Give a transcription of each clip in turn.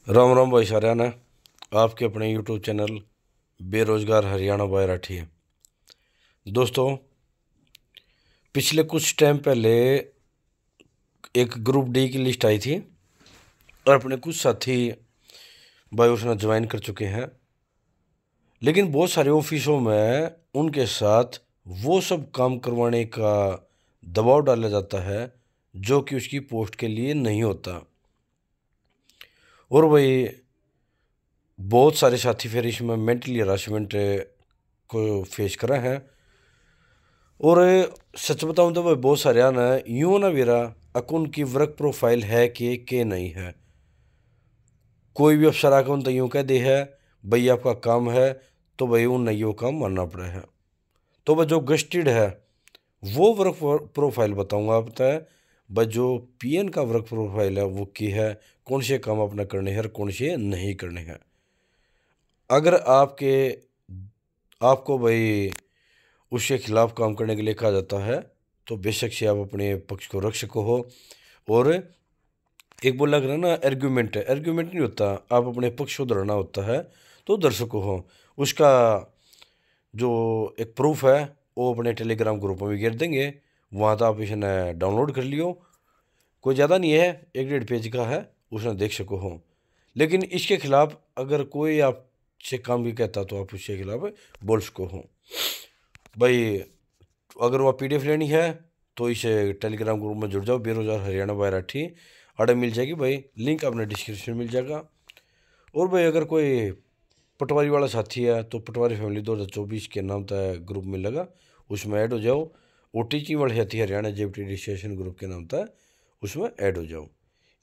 राम राम भाई साਰਿਆਂ ने आपके अपने यूट्यूब चैनल बेरोजगार हरियाणा बाय राठी है। दोस्तों, पिछले कुछ टाइम पहले एक ग्रुप डी की लिस्ट आई थी और अपने कुछ साथी भाई उसने ज्वाइन कर चुके हैं। लेकिन बहुत सारे ऑफिसों में उनके साथ वो सब काम करवाने का दबाव डाला जाता है जो कि उसकी पोस्ट के लिए नहीं होता। और भाई बहुत सारे साथी फिर इसमें मेंटली हरासमेंट को फेस करा है। और सच बताऊं तो भाई बहुत सारे ना यूं ना मेरा अकुन की वर्क प्रोफाइल है कि के नहीं है। कोई भी अफसर आकर उन तो यूं कह दे है भाई आपका काम है, तो भाई उन नहीं वो काम मानना पड़ा है। तो भाई जो गस्टेड है वो वर्क प्रोफाइल बताऊंगा आप तय। भाई जो पीएन का वर्क प्रोफाइल है वो की है, कौन से काम अपना करने हैं और कौन से नहीं करने हैं। अगर आपको भाई उसके खिलाफ काम करने के लिए कहा जाता है तो बेशक से आप अपने पक्ष को रख सको हो। और एक बोला कर ना आर्ग्यूमेंट है, आर्ग्यूमेंट नहीं होता, आप अपने पक्ष को धरना होता है तो धर सको हो। उसका जो एक प्रूफ है वो अपने टेलीग्राम ग्रुप में भी गिर देंगे, वहाँ तो आप इसे डाउनलोड कर लियो। कोई ज़्यादा नहीं है, 1-1.5 पेज का है, उसमें देख सको हो। लेकिन इसके खिलाफ अगर कोई आपसे काम भी कहता तो आप उसके खिलाफ बोल सको हो। भाई अगर वह पीडीएफ लेनी है तो इसे टेलीग्राम ग्रुप में जुड़ जाओ, बेरोजगार हरियाणा बाय राठी अड़े मिल जाएगी भाई, लिंक आपने डिस्क्रिप्शन में मिल जाएगा। और भाई अगर कोई पटवारी वाला साथी है तो पटवारी फैमिली 2024 के नाम तय ग्रुप मिलेगा, उसमें ऐड हो जाओ। ओटीची वाले साथी हरियाणा जेबीटी रजिस्ट्रेशन ग्रुप के नाम तय उसमें ऐड हो जाओ।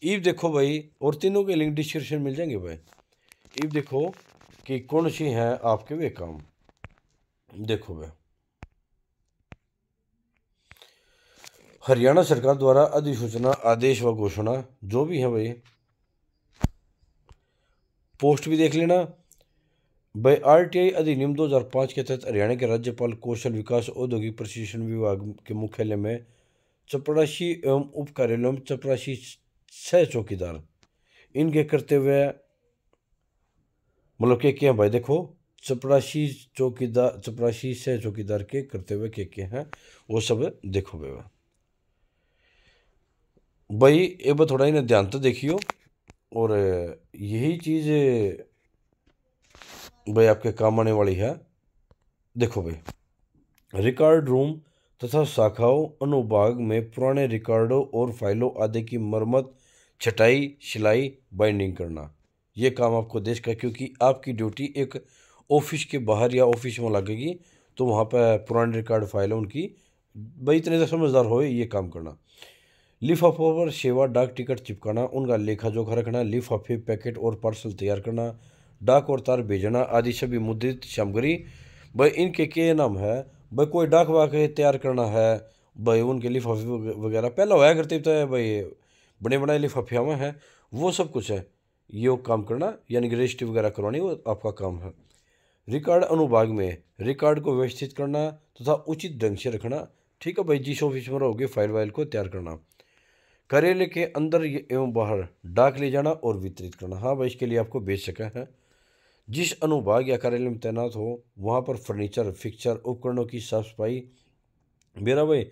ईब देखो भाई, और तीनों के लिंक डिस्क्रिप्शन मिल जाएंगे भाई। ईब देखो कि कौन सी हैं आपके वे काम। देखो भाई, हरियाणा सरकार द्वारा अधिसूचना आदेश व घोषणा जो भी है भाई, पोस्ट भी देख लेना भाई। आरटीआई अधिनियम 2005 के तहत हरियाणा के राज्यपाल कौशल विकास औद्योगिक प्रशिक्षण विभाग के मुख्यालय में चपरासी एवं उप कार्यालयों में चपरासी 6 चौकीदार इनके करते हुए मतलब के हैं भाई। देखो, चपरासी 6 चौकीदार के करते हुए के हैं वो सब देखो भाई। भाई एक बार थोड़ा इन्हें ध्यान तो देखियो। और यही चीज़ भाई आपके काम आने वाली है। देखो भाई, रिकॉर्ड रूम तथा शाखाओं अनुभाग में पुराने रिकॉर्डों और फाइलों आदि की मरम्मत, छटाई, सिलाई, बाइंडिंग करना, ये काम आपको देश का, क्योंकि आपकी ड्यूटी एक ऑफिस के बाहर या ऑफिस में लगेगी तो वहाँ पर पुराने रिकॉर्ड फाइल उनकी भाई इतने तो समझदार हो ये काम करना। लिफाफों पर सेवा डाक टिकट चिपकाना, उनका लेखा जोखा रखना, लिफाफे पैकेट और पार्सल तैयार करना, डाक और तार भेजना आदि सभी मुद्रित सामग्री भाई इनके के नाम है। भाई कोई डाक वाक तैयार करना है भाई, उनके लिफाफे वगैरह पहला होया करते थे भाई, बने बनाए लिफाफे में है, वो सब कुछ है ये काम करना, यानी कि रजिस्ट्री वगैरह करवानी वो आपका काम है। रिकॉर्ड अनुभाग में रिकॉर्ड को व्यवस्थित करना तथा उचित ढंग से रखना। ठीक है भाई, जिस ऑफिस में रहोगे फाइल वाइल को तैयार करना। कार्यालय के अंदर एवं बाहर डाक ले जाना और वितरित करना। हाँ भाई, इसके लिए आपको भेज सका है। जिस अनुभाग या कार्यालय में तैनात हो वहाँ पर फर्नीचर, फिक्सचर, उपकरणों की साफ सफाई। मेरा भाई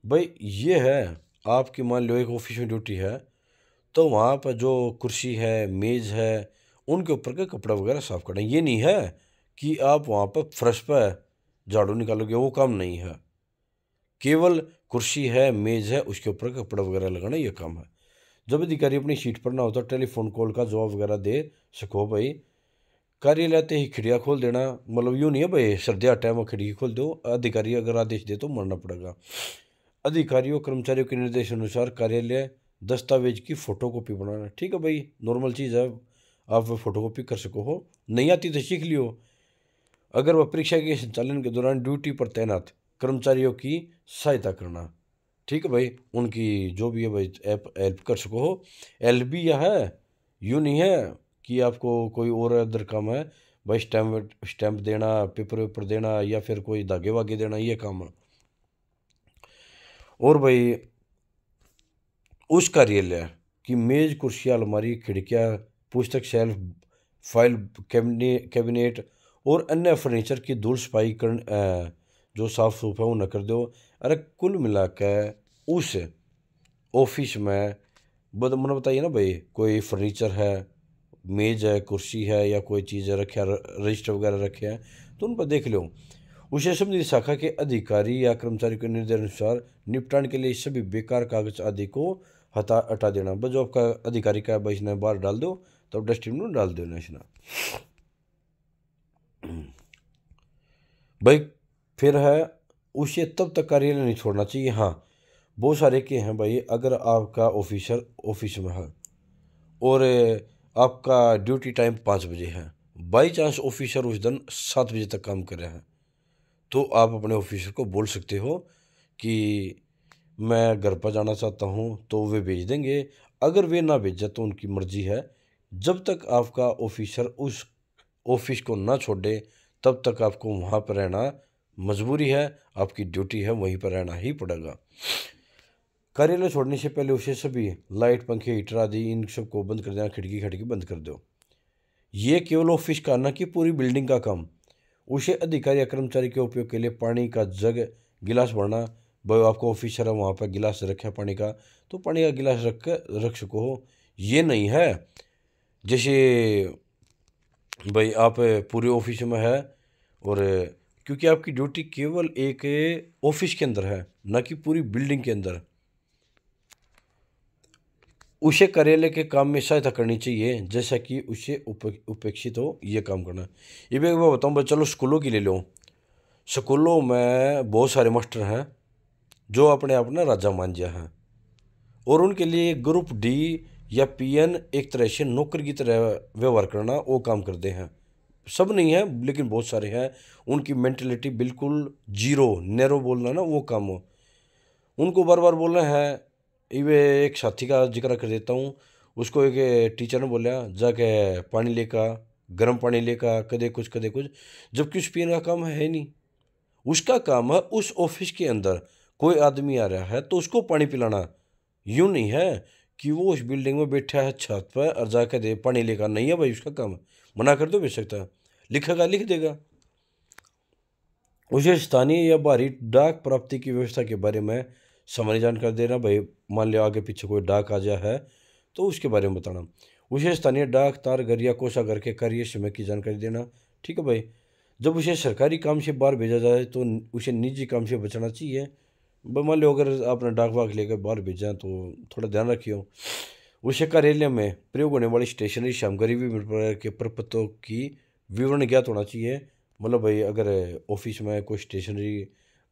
भाई ये है, आपकी मान लो एक ऑफिस में ड्यूटी है तो वहाँ पर जो कुर्सी है, मेज़ है, उनके ऊपर का कपड़ा वगैरह साफ करना। ये नहीं है कि आप वहाँ पर फर्श पर झाड़ू निकालोगे, वो काम नहीं है। केवल कुर्सी है, मेज़ है, उसके ऊपर कपड़ा वगैरह लगाना ये काम है। जब अधिकारी अपनी सीट पर ना होता टेलीफोन कॉल का जवाब वगैरह दे सको भाई। कार्यालय आते ही खिड़कियाँ खोल देना, मतलब यूँ नहीं है भाई सर्दियाँ टाइम में खिड़की खोल दो, अधिकारी अगर आदेश दे तो मानना पड़ेगा। अधिकारियों कर्मचारियों के निर्देश अनुसार कार्यालय दस्तावेज की फोटोकॉपी बनाना। ठीक है भाई, नॉर्मल चीज़ है, आप वो फोटोकॉपी कर सको हो, नहीं आती तो सीख लियो। अगर वह परीक्षा के संचालन के दौरान ड्यूटी पर तैनात कर्मचारियों की सहायता करना। ठीक है भाई, उनकी जो भी है भाई ऐप हेल्प कर सको हो। एलबी यह है, यूँ नहीं है कि आपको कोई और अदर काम है भाई, स्टैम्प स्टैम्प देना, पेपर वेपर देना या फिर कोई धागे वागे देना, ये काम है। और भाई उस कार्यालय की मेज, कुर्सियाँ, अलमारी, खिड़कियाँ पुस्तक शेल्फ, फाइल कैबिनेट और अन्य फर्नीचर की धूल सफाई कर जो साफ सुफ है वो न कर दो। अरे कुल मिला के उस ऑफिस में मतलब बताइए ना भाई, कोई फर्नीचर है, मेज है, कुर्सी है या कोई चीज़ रखे, रजिस्टर वगैरह रखे हैं, तो उन पर देख लो। उसे संबंधित शाखा के अधिकारी या कर्मचारी के निर्देशानुसार निपटान के लिए सभी बेकार कागज आदि को हटा देना। बस जो आपका अधिकारी का है भाई इसने बाहर डाल दो, तो डस्टबिन में डाल देना इसने भाई। फिर है उसे तब तक कार्यालय नहीं छोड़ना चाहिए। हाँ, बहुत सारे के हैं भाई, अगर आपका ऑफिसर ऑफिस में है और आपका ड्यूटी टाइम 5 बजे है, बाई चांस ऑफिसर उस दिन 7 बजे तक काम कर रहे हैं, तो आप अपने ऑफिसर को बोल सकते हो कि मैं घर पर जाना चाहता हूँ, तो वे भेज देंगे। अगर वे ना भेजा तो उनकी मर्जी है। जब तक आपका ऑफिसर उस ऑफिस को ना छोड़े तब तक आपको वहाँ पर रहना मजबूरी है, आपकी ड्यूटी है, वहीं पर रहना ही पड़ेगा। कार्यालय छोड़ने से पहले उसे सभी लाइट, पंखे, हीटर आदि इन सबको बंद कर देना, खिड़की खिड़की बंद कर दो। ये केवल ऑफिस का ना कि पूरी बिल्डिंग का काम। उसे अधिकारी या कर्मचारी के उपयोग के लिए पानी का जग, गिलास भरना। भाई आपको ऑफिसर है, वहाँ पर गिलास रखा है पानी का, तो पानी का गिलास रख सको हो। ये नहीं है जैसे भाई आप पूरे ऑफिस में है और क्योंकि आपकी ड्यूटी केवल एक ऑफिस के अंदर है, ना कि पूरी बिल्डिंग के अंदर, उसे कार्यालय के काम में सहायता करनी चाहिए जैसा कि उसे उपेक्षित हो ये काम करना। ये भी एक बार बताऊँ भाई, चलो स्कूलों की ले लो। स्कूलों में बहुत सारे मास्टर हैं जो अपने आप ना राजा मान गया है, और उनके लिए ग्रुप डी या पीएन एक तरह से नौकर की तरह व्यवहार करना वो काम करते हैं। सब नहीं है लेकिन बहुत सारे हैं, उनकी मेंटेलिटी बिल्कुल जीरो, नैरो बोलना ना वो काम हो। उनको बार बार बोलना है। इवे एक साथी का जिक्र कर देता हूँ। उसको एक टीचर ने बोला जाके पानी लेकर, गर्म पानी लेकर, कदे कुछ, जबकि उस पीने का काम है ही नहीं। उसका काम है उस ऑफिस के अंदर कोई आदमी आ रहा है तो उसको पानी पिलाना। यूँ नहीं है कि वो उस बिल्डिंग में बैठा है छत पर और जाकर दे पानी लेकर, नहीं है भाई उसका काम। मना कर दो, भेज सकता, लिखेगा लिख देगा। उसे स्थानीय या बाहरी डाक प्राप्ति की व्यवस्था के बारे में सामान्य जानकारी देना। भाई मान लिया आगे पीछे कोई डाक आ जाए है तो उसके बारे में बताना। उसे स्थानीय डाक, तार घर या कोषागार के कार्य समय की जानकारी देना। ठीक है भाई। जब उसे सरकारी काम से बाहर भेजा जाए तो उसे निजी काम से बचाना चाहिए। भाई मान लो अगर आपने डाक वाक लेकर बाहर भेजा तो थोड़ा ध्यान रखियो। उसे कार्यालय में प्रयोग होने वाली स्टेशनरी सामग्री विभिन्न प्रकार के प्रपत्रों की विवरण ज्ञात होना चाहिए। मतलब भाई अगर ऑफिस में कोई स्टेशनरी,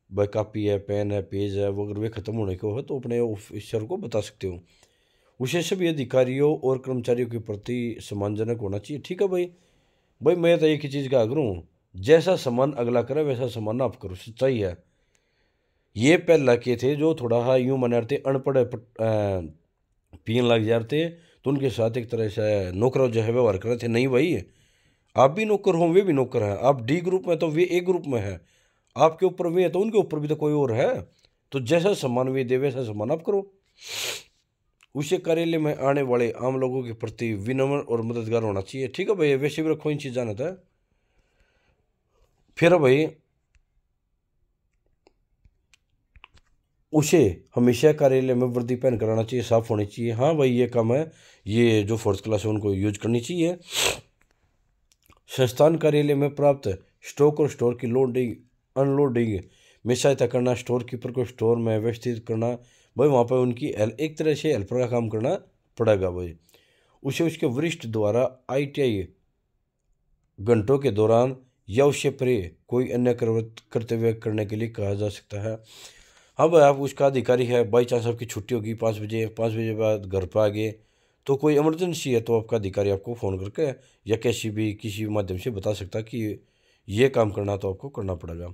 भाई कापी है, पेन है, पेज है, वो अगर वे ख़त्म होने को हो तो अपने ऑफिसर को बता सकते हो। उसे सभी अधिकारियों और कर्मचारियों के प्रति सम्मानजनक होना चाहिए। ठीक है भाई। भाई मैं तो एक ही चीज़ का आग्रह हूँ, जैसा सम्मान अगला करे वैसा सम्मान आप करो, सच्चाई है। ये पहला के थे जो थोड़ा हाँ यूँ मनाते अनपढ़ पीन लग जाते, तो उनके साथ एक तरह से नौकरों जो है व्यवहार कर रहे थे। नहीं भाई, आप भी नौकर हो, वे भी नौकर हैं। आप डी ग्रुप में तो वे ए ग्रुप में हैं, आपके ऊपर वे है तो उनके ऊपर भी तो कोई और है। तो जैसा सम्मान वे दे वैसा सम्मान आप करो। उसे कार्यालय में आने वाले आम लोगों के प्रति विनम्र और मददगार होना चाहिए। ठीक है भाई, वैसे भी रखो इन चीज़ जाना था। फिर भाई उसे हमेशा कार्यालय में वर्दी पहन कर आना चाहिए, साफ होनी चाहिए। हाँ भाई ये काम है, ये जो फोर्थ क्लास है उनको यूज करनी चाहिए। संस्थान कार्यालय में प्राप्त स्टॉक और स्टोर की लोडिंग अनलोडिंग में सहायता करना, स्टोर कीपर को स्टोर में व्यवस्थित करना। भाई वहाँ पर उनकी एक तरह से हेल्पर का काम करना पड़ेगा भाई। उसे उसके वरिष्ठ द्वारा आईटीआई घंटों के दौरान या उससे परे कोई अन्य कर्तव्य करने के लिए कहा जा सकता है। हाँ भाई, आप उसका अधिकारी है, बाई चांस आपकी छुट्टी होगी 5 बजे, 5 बजे बाद घर पर आ गए तो कोई इमरजेंसी है तो आपका अधिकारी आपको फ़ोन करके या किसी भी माध्यम से बता सकता कि ये काम करना तो आपको करना पड़ेगा।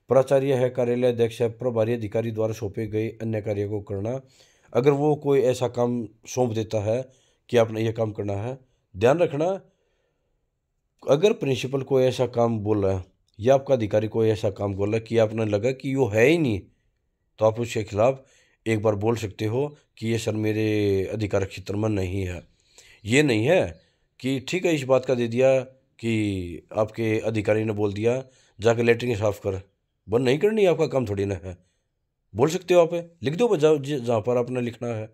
प्राचार्य है, कार्यालय अध्यक्ष है, प्रभारी अधिकारी द्वारा सौंपे गए अन्य कार्य को करना। अगर वो कोई ऐसा काम सौंप देता है कि आपने ये काम करना है, ध्यान रखना, अगर प्रिंसिपल कोई ऐसा काम बोल रहा है या आपका अधिकारी कोई ऐसा काम बोल रहा है कि आपने लगा कि वो है ही नहीं, तो आप उसके खिलाफ एक बार बोल सकते हो कि ये सर मेरे अधिकार क्षेत्र में नहीं है। ये नहीं है कि ठीक है, इस बात का दे दिया कि आपके अधिकारी ने बोल दिया जाके लेटरिन साफ कर, बंद नहीं करनी, आपका काम थोड़ी ना है। बोल सकते हो, आप लिख दो बजाओ जहाँ पर आपने लिखना है।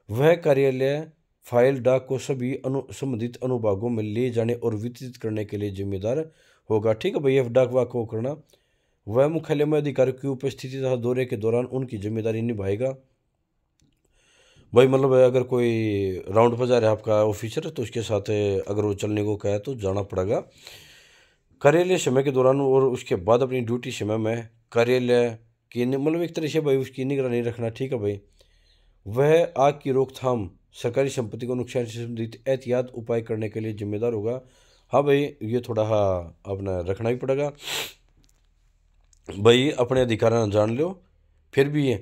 वह कार्यालय फाइल डाक को सभी संबंधित अनुभागों में ले जाने और वितरित करने के लिए जिम्मेदार होगा। ठीक है भैया, डाक वाक को करना। वह मुख्यालय में अधिकारियों की उपस्थिति तथा दौरे के दौरान उनकी जिम्मेदारी निभाएगा। भाई मतलब अगर कोई राउंड पर जा रहा है आपका ऑफिसर, तो उसके साथ अगर वो चलने को कहे तो जाना पड़ेगा। कार्यालय समय के दौरान और उसके बाद अपनी ड्यूटी समय में कार्यालय की मतलब एक तरह से भाई उसकी निगरानी रखना। ठीक है भाई। वह आग की रोकथाम, सरकारी संपत्ति को नुकसान से संबंधित एहतियात उपाय करने के लिए जिम्मेदार होगा। हाँ भाई, ये थोड़ा अपना रखना ही पड़ेगा भाई, अपने अधिकार ना जान लो। फिर भी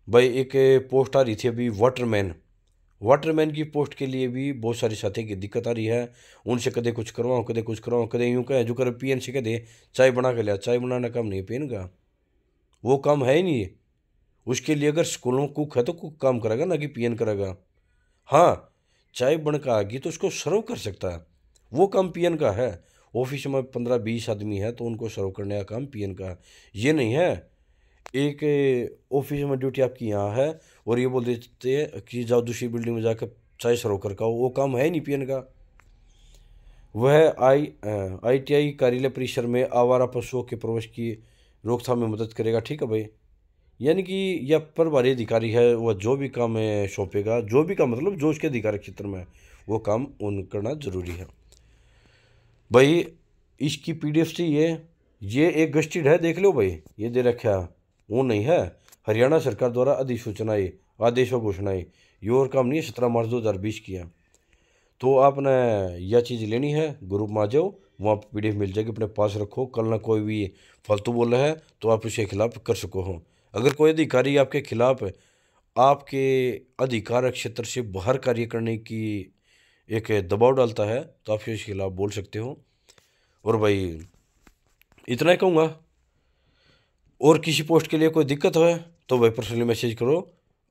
भाई एक पोस्ट आ रही थी अभी, वाटरमैन। वाटरमैन की पोस्ट के लिए भी बहुत सारी साथी की दिक्कत आ रही है। उनसे कदे कुछ करवाओ, कदे कुछ करवाओ, कदे यूँ कहे जो कर पीएन से कह दे चाय बना के लिया। चाय बनाना काम नहीं है पीएन का, वो काम है ही नहीं है। उसके लिए अगर स्कूलों में कुक है तो कुक काम करेगा, ना कि पीएन करेगा। हाँ, चाय बन के आ गई तो उसको सर्व कर सकता है, वो काम पीएन का है। ऑफिस में 15-20 आदमी है तो उनको सर्व करने का काम पीएन का है। ये नहीं है एक ऑफिस में ड्यूटी आपकी यहाँ है और ये बोल देते हैं कि जाओ दूसरी बिल्डिंग में जाकर चाय सर्व कर आओ, वो काम है नहीं पीएन का। वह आईटीआई कार्यालय परिसर में आवारा पशुओं के प्रवेश की रोकथाम में मदद करेगा। ठीक है भाई, यानी कि यह प्रभारी अधिकारी है, वह जो भी काम सौंपेगा, जो भी काम मतलब जो उसके अधिकार क्षेत्र में है वो काम उन करना जरूरी है। भाई इसकी पीडीएफ चाहिए, ये एक गस्टेड है, देख लो भाई, ये दे रखा है, वो नहीं है। हरियाणा सरकार द्वारा अधिसूचनाएं, आदेश व घोषणाएं, ये और काम नहीं है, 17 मार्च 2020 की है। तो आपने यह चीज़ लेनी है, ग्रुप में आ जाओ, वहाँ पर पीडीएफ मिल जाएगी, अपने पास रखो, कल ना कोई भी फालतू बोल रहा है तो आप उसके खिलाफ कर सको हो। अगर कोई अधिकारी आपके खिलाफ आपके अधिकार क्षेत्र से बाहर कार्य करने की एक दबाव डालता है तो आप इसके खिलाफ बोल सकते हो। और भाई इतना ही कहूँगा, और किसी पोस्ट के लिए कोई दिक्कत है तो भाई पर्सनली मैसेज करो।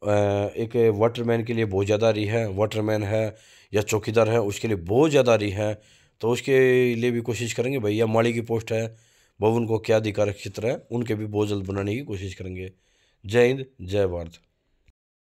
एक वाटरमैन के लिए बहुत ज़्यादा आ रही है, वाटरमैन है या चौकीदार है उसके लिए बहुत ज़्यादा आ रही है, तो उसके लिए भी कोशिश करेंगे भाई। या माली की पोस्ट है, वो उनको क्या अधिकार क्षेत्र है, उनके भी बहुत जल्द बनाने की कोशिश करेंगे। जय हिंद, जय भारत।